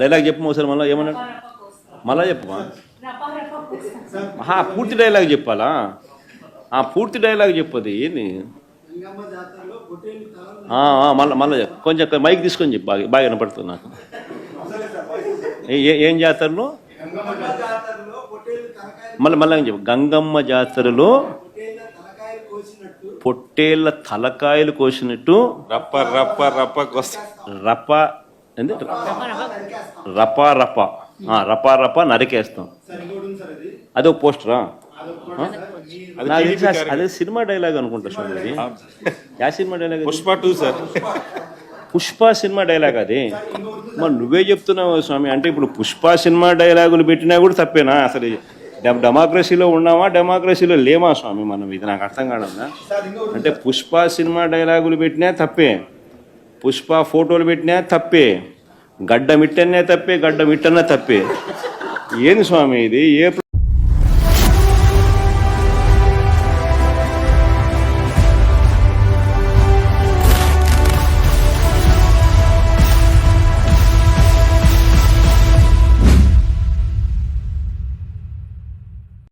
Dialogue చెప్పు ఒకసారి మళ్ళీ ఏమన్నాడు మళ్ళా చెప్పమా పూర్తి డైలాగ్ చెప్పాలా పూర్తి డైలాగ్ చెప్పది ఏంది మళ్ళీ కొంచెం మైక్ తీసుకొని చెప్పు బాగా వినపడుతుంది నాకు ఏం జాతరలో మళ్ళీ చెప్పు గంగమ్మ జాతరలో పొట్టేళ్ల తలకాయలు కోసినట్టు రప్ప రప్ప రప్ప రప్ప రపా రపా రపా రపా నరికేస్తాం. అదొక పోస్టరా? అదే సినిమా డైలాగ్ అనుకుంటా స్వామి. యా cinema dialogue? Pushpa 2 sir. Pushpa cinema dialogue అది. మరి నువ్వే చెప్తున్నావు స్వామి. అంటే ఇప్పుడు పుష్ప సినిమా డైలాగులు పెట్టినా కూడా తప్పేనా? అసలు డెమోక్రసీలో ఉన్నామా డెమోక్రసీలో లేమా స్వామి మనం? ఇది నాకు అర్థం కాదన్నా. అంటే పుష్ప సినిమా డైలాగులు పెట్టినా తప్పే, పుష్ప ఫోటోలు పెట్టినా తప్పే, గడ్డ మిట్టనే తప్పే, గడ్డ మిట్టనే తప్పే. ఏంది స్వామి ఇది? ఏ